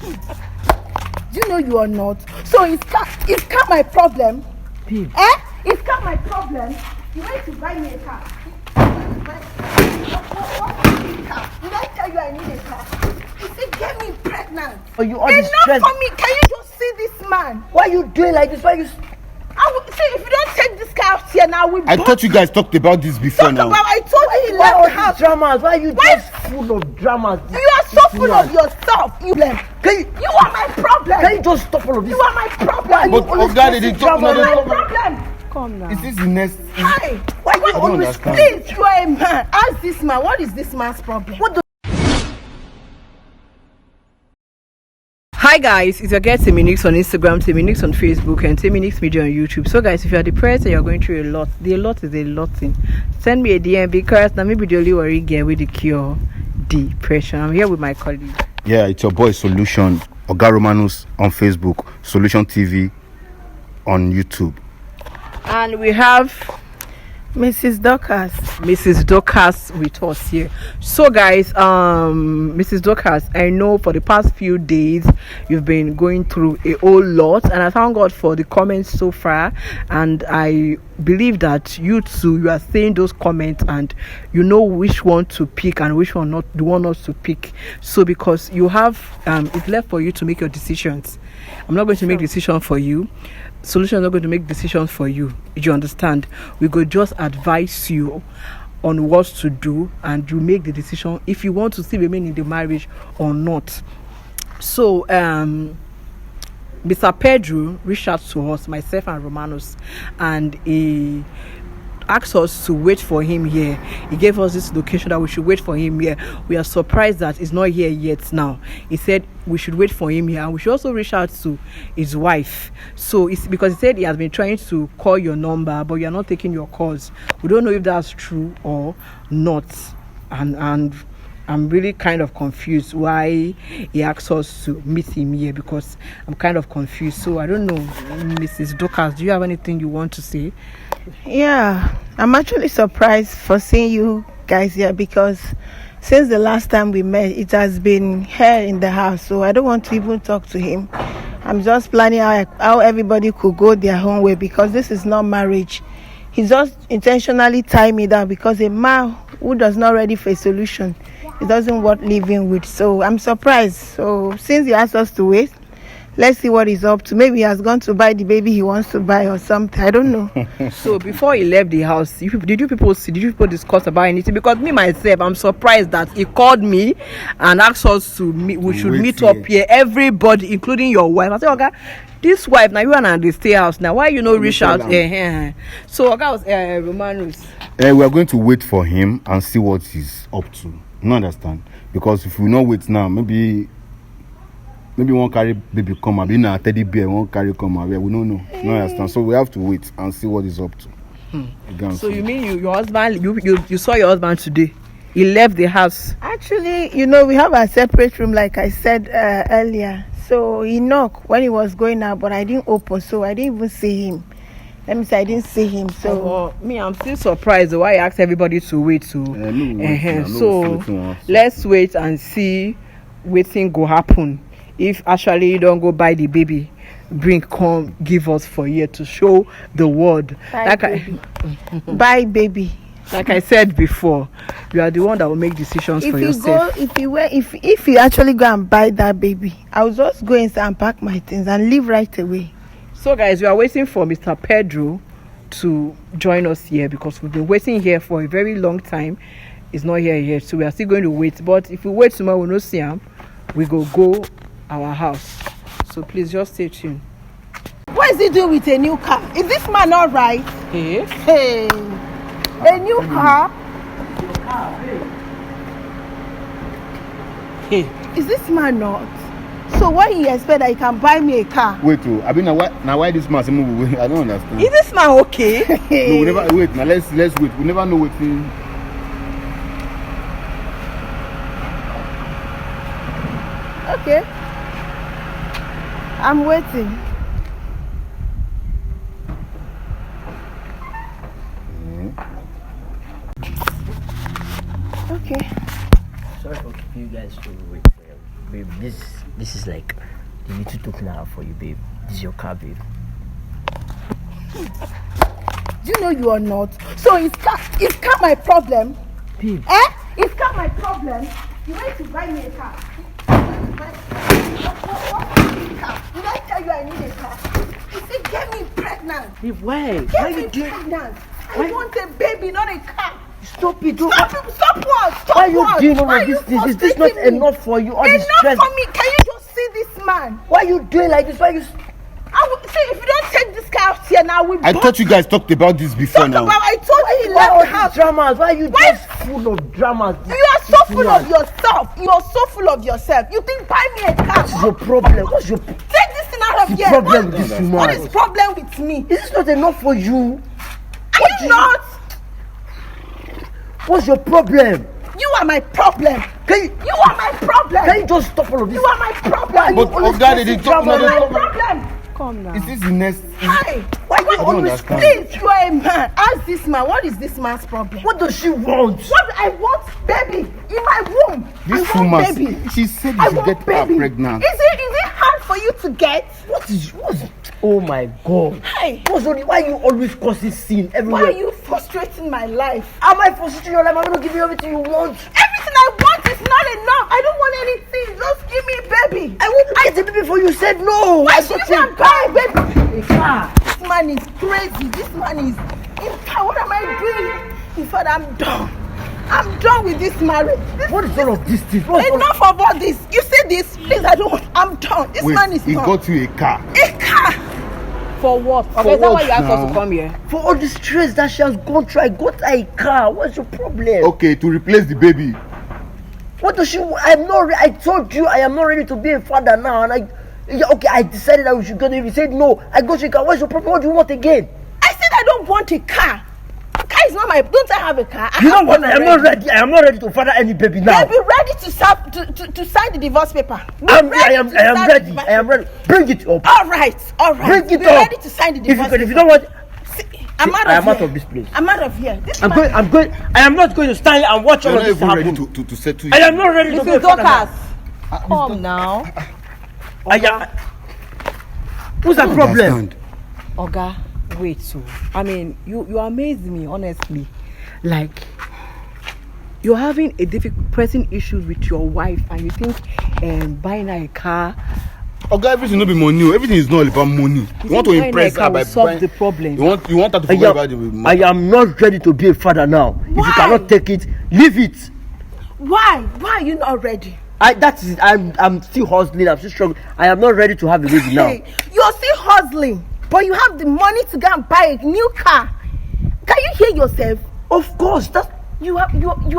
Do you know you are not? So it's car my problem. Babe. It's car my problem. You went to buy me a car. Did I tell you I need a car? You said get me pregnant. Oh, you all enough stress. for me. Can you just see this man? Why are you doing like this? Why you? See, if you don't take this car out here now, I thought you guys talked about this before now. I told you he Why left all the house. these dramas? Why are you just full of dramas? You are so full of yourself. You are my problem. Can you just stop all of this? You are my problem. But Oga, they didn't talk. You are my problem. Come now. Is this the next? Hi. Why you don't always understand. please? You are a man. Ask this man. What is this man's problem? Hi guys, it's your girl Teminix on Instagram, Teminix on Facebook, and Teminix Media on YouTube. So guys, if you are depressed and you're going through a lot, the lot is a lot thing. Send me a DM because now maybe the only worry girl with the cure depression. I'm here with my colleague. Yeah, it's your boy Solution Oga Romanus on Facebook, Solution TV on YouTube. And we have Mrs. Dorcas with us here. So guys, Mrs. Dorcas, I know for the past few days you've been going through a whole lot, and I thank God for the comments so far, and I believe that you too, you are saying those comments and you know which one to pick and which one not, the one not to pick. So because you have it's left for you to make your decisions. I'm not going to make decisions for you. Solution is not going to make decisions for you. You understand? We could just advise you on what to do, and you make the decision if you want to still remain in the marriage or not. So Mr. Pedro reached out to us, myself and Romanus, and he asked us to wait for him here. He gave us this location that we should wait for him here. We are surprised that he's not here yet now. He said we should wait for him here, and we should also reach out to his wife. So it's because he said he has been trying to call your number, but you are not taking your calls. We don't know if that's true or not, and I'm really kind of confused why he asked us to meet him here, because I'm kind of confused. So I don't know, Mrs. Dorcas, do you have anything you want to say? Yeah, I'm actually surprised for seeing you guys here, because since the last time we met, it has been here in the house. So I don't want to even talk to him. I'm just planning how everybody could go their own way, because this is not marriage. He just intentionally tied me down, because a man who does not ready for a solution, he doesn't want living with. So I'm surprised. So since he asked us to wait, let's see what he's up to. Maybe he has gone to buy the baby he wants to buy or something. I don't know. So before he left the house, did you people discuss about anything? Because me myself, I'm surprised that he called me and asked us to meet. We should meet up here. Everybody, including your wife. I said, okay, this wife now, you and they stay house now. Why you no reach out? So okay, was Romanus. We are going to wait for him and see what he's up to. You understand? Because if we not wait now, maybe one carry baby come up, a teddy bear won't carry come up. We don't know. You understand? So we have to wait and see what he's up to. So you mean your husband? You saw your husband today? He left the house. Actually, we have a separate room, like I said earlier. So he knocked when he was going out, but I didn't open, so I didn't even see him. Let me say I didn't see him. So me, I'm still surprised why he asked everybody to wait. So let's wait and see what thing go happen. If actually you don't go buy the baby, come give us for here to show the world. Buy baby. Like I said before, you are the one that will make decisions for yourself. If you actually go and buy that baby, I will just go inside and pack my things and leave right away. So guys, we are waiting for Mr. Pedro to join us here, because we've been waiting here for a very long time. He's not here yet, so we are still going to wait. But if we wait tomorrow, we'll not see him. We go our house. So please just stay tuned. What is he doing with a new car? Is this man all right? Hey, a new car? Hey, is this man not? So why he expect that he can buy me a car? Wait, now why this man say move away? I don't understand. Is this man okay? No, we never wait. Now let's wait. We never know what thing. Okay, I'm waiting. Okay. Sorry for keeping you guys to wait for your baby. this is like the little token I have for you, babe. This is your car, babe. Do you know you are not? So is car my problem? Babe. Is car my problem? You went to buy me a car. What car? Did I tell you I need a car? You said get me pregnant. Babe, why? Get me pregnant. I want a baby, not a car. Stop it. Stop what? Stop Why are you what? doing all Why of are these you things? Is this not frustrating me? enough for you? All this Enough stress. for me. Can you just see this man? Why are you doing like this? Why you? See, if you don't take this car out here now, we I thought you guys talked about this before talk now. about. I told you he Why all left the house. these dramas? Why are you Why- just full of dramas? You are so full of yourself. You are so full of yourself. You think buy me a car? What's your problem? What's your Take this thing out of the here. problem with this woman? What is problem with me? Is this not enough for you? Are you not? What's your problem? You are my problem. You are my problem. Can you just stop all of this? You are my problem. But Oga, they did talk You are my about problem. Come now. Is this the next? Hi. Why you don't always understand. please? You are a man. Ask this man. What is this man's problem? What does she want? What I want, baby, in my womb. This I want woman, baby. she said I you should want get her baby. pregnant. Is it hard for you to get? What's oh my god. Hi. Why are you always causing scene everywhere? Why are you frustrating my life? Am I frustrating your life? I'm gonna give you everything you want. Everything I want is not enough. I don't want anything. Just give me a baby. I want to get a baby before you said no. Why I should got you you. buy baby? A car. This man is crazy. This man is. What am I doing? In fact, I'm done. I'm done with this marriage. What is all of this thing? What's all Enough of all this. You say this, please. I don't want. I'm done. This man is he done. got you a car. A car. For what? Okay, is that why you asked us now? to come here? for all the stress that she has gone through? I got her a car. What's your problem? Okay, to replace the baby. What does she? I'm not. I told you I am not ready to be a father now, and I decided that we should go there. You said no. I got you a car. What's your problem? What do you want again? I said I don't want a car. Car is not my. Don't I have a car? You know have what? one I am not ready. I am not ready to father any baby now. I'll be ready to sign the divorce paper. I am ready. I am ready. Bring it up. All right. Bring it Be up. ready to sign the divorce If you don't want, I'm out of I am here. out of this place. I'm out of here. This I'm man- going. I am not going to stand here and watch You're all not of this even ready happen. to settle I it. am not ready to be a Mrs. father now. Dorcas, come now. What's the problem? Understand. Oga, wait. So, I mean, you amaze me, honestly. Like, you're having a pressing issues with your wife, and you think buying her a car. Oga, everything no be money. Everything is not about money. You want to buying impress a car her by will solve buying. the problem. You want her to forget about the money. I am not ready to be a father now. If Why? you cannot take it, leave it. Why? Why are you not ready? I'm still hustling. I'm still struggling. I am not ready to have a baby now. Hey, you're still hustling, but you have the money to go and buy a new car. Can you hear yourself? Of course, that's You have gone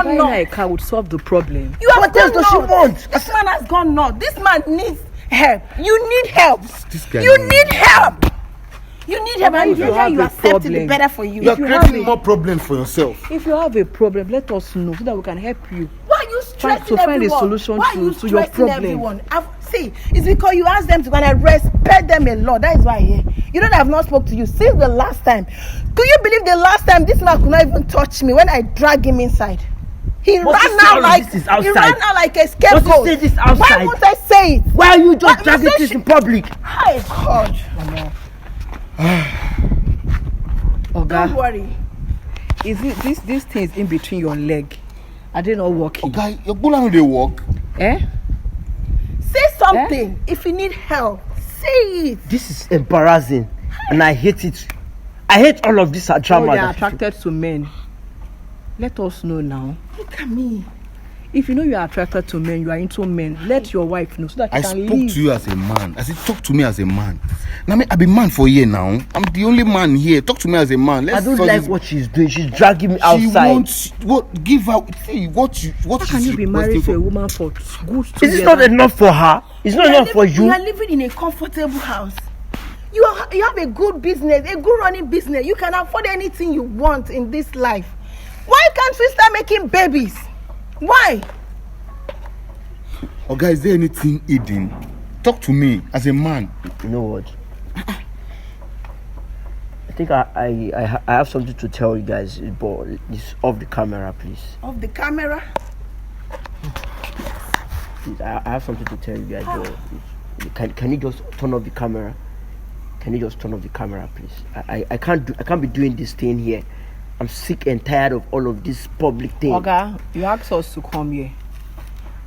Buying her a nuts. car would solve the problem. You have What else gone does she nuts. want? This man has gone nuts. This man needs help. You need help. This guy You knows. need help. You need help. And if you whether have you a accept it, problem, the better for you. You are If you have creating a- more problems for yourself. If you have a problem, let us know so that we can help you. Why are you stressing to find a everyone? solution Why to- are you to your stressing problem. everyone? See, it's because you asked them to go and respect them a lot. That is why you know that I've not spoke to you since the last time. Do you believe the last time this man could not even touch me when I dragged him inside? He But you ran say all out of like this is he outside. ran out like a But scapegoat. you say this Why outside. won't I say it? Why are you just But dragging Mr. this in public? Hi, God. Don't Oga, worry. is it these things in between your leg? Are they not working? Oga, your bula no dey work. Eh? Say something. If you need help, say it. This is embarrassing, and I hate it. I hate all of this Oh, drama. they are that attracted to men. Let us know now. Look at me. If you know you are attracted to men, you are into men, let your wife know so that I you can spoke leave. to you as a man. I said, talk to me as a man. Now, I be man for a year now. I'm the only man here. Talk to me as a man. I don't solve like this. what she's doing. She's dragging me She outside. wants what? Give her. See what How can she's you be requesting married to a for. woman for good 2 Is this years? not enough for her? It's not enough for You you. are living in a comfortable house. You have a good business, a good running business. You can afford anything you want in this life. Why can't we start making babies? Why? Oh, guys, is there anything hidden? Talk to me as a man. You know what? I think I have something to tell you guys, but it's off the camera, please. Off the camera. please. I have something to tell you guys. Can you just turn off the camera? Can you just turn off the camera, please? I can't be doing this thing here. I'm sick and tired of all of this public thing. Okay, you asked us to come here,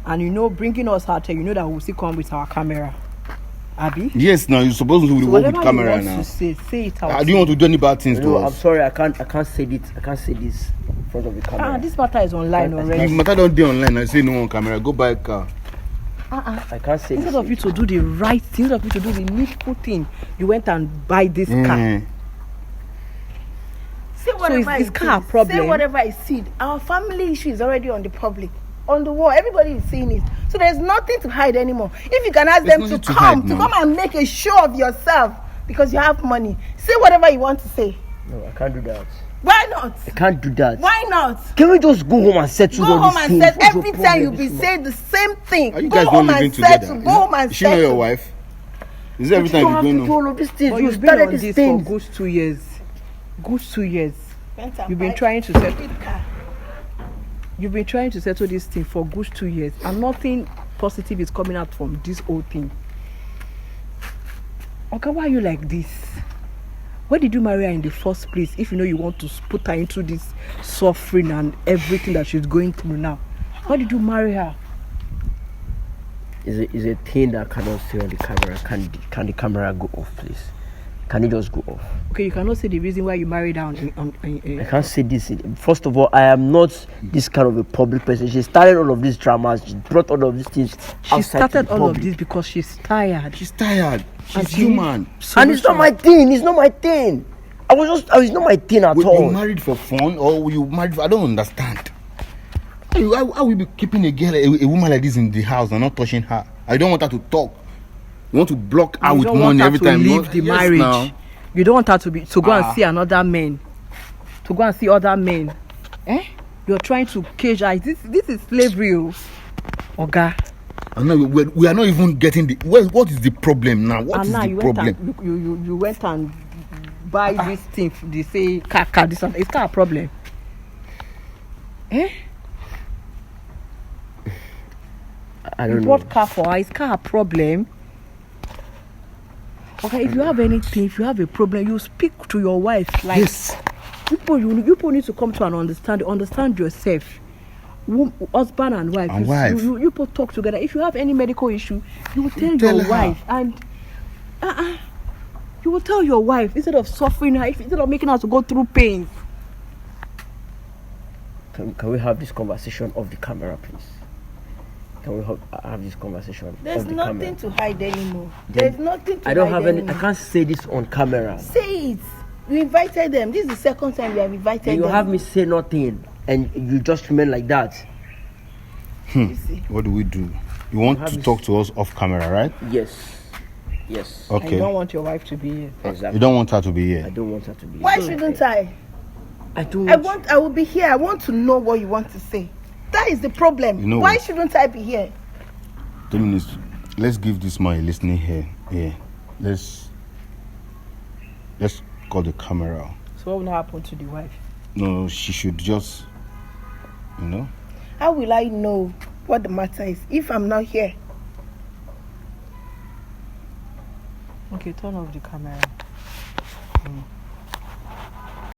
and you know, bringing us out here, you know that we'll still come with our camera. Abby? Yes, now you're supposed to work with camera you now. To say it out. I don't want to do any bad things to No, us. I'm sorry. I can't say this. I can't say this in front of the camera. This matter is online If already. matter don't do online, I say no on camera. Go buy a car. I can't say Instead this. of you to do the right thing, instead of you to do the needful thing, you went and buy this car. Say whatever is it car a is. problem? Say whatever I see. Our family issue is already on the public, on the wall. Everybody is seeing it. So there's nothing to hide anymore. If you can ask There's them to nothing to come, hide to now. come and make a show of yourself because you have money. Say whatever you want to say. No, I can't do that. Why not? I can't do that. Why not? Can we just go home and settle Go all home these and things? settle. What's your Every time problem you'll with be this saying the same thing. Are you Go guys not home living and together? settle. Go home and Is she not your settle. wife? Is it every You time don't you have going to do on? all of these things. But You you've been started on these this things. for good 2 years. Good 2 years. Went and You've been buy trying to settle. a car. You've been trying to settle this thing for good 2 years, and nothing positive is coming out from this whole thing. Okay, why are you like this? Why did you marry her in the first place if you know you want to put her into this suffering and everything that she's going through now? Why did you marry her? Is a thing that cannot stay on the camera. Can the camera go off, please? Can it just go off? Okay, you cannot say the reason why you married her I can't say this. First of all, I am not this kind of a public person. She started all of these dramas. She brought all of these things. She outside to started the all of public. this because she's tired. She's tired. And She's she human. And it's not my thing. It's not my thing. It's not my thing at Wait, all. you married for fun or you married for, I don't understand. How will you be keeping a girl, a woman like this in the house and not touching her? I don't want her to talk. You want to block her You with don't want money her every to time. leave No, the yes, marriage. now. You don't want her to go and see another man. To go and see other men. You're trying to cage her. This is slavery. Oga. And now we are not even getting the. What is the problem now? What And is now the you went problem? and you went and buy this thing. They say car this one. It's car a problem. I You don't know. bought car for her. Is car a problem? Okay, if you have anything, if you have a problem, you speak to your wife. Like Yes. people need to come to an understand yourself. Husband and wife. And wife. You both talk together. If you have any medical issue, you will tell tell your her. wife, and you will tell your wife instead of suffering her, instead of making her to go through pain. Can we have this conversation off the camera, please? Can we have this conversation There's off the nothing camera? to hide anymore. Then There's nothing to I don't hide have any. anymore. I can't say this on camera. Say it. We invited them. This is the second time we have invited You them. have me say nothing, and you just remain like that. You see. What do we do? You want have to this- talk to us off camera, right? Yes. Yes. I Okay. don't want your wife to be here. Exactly. You don't want her to be I here. don't want her to be. Why here. shouldn't I? I don't. I will be here. I want to know what you want to say. That is the problem. You know Why what? shouldn't I be here? 2 minutes. Let's give this man a listening here. Yeah. Let's call the camera. So what will happen to the wife? No, she should just, How will I know what the matter is if I'm not here? Okay, turn off the camera.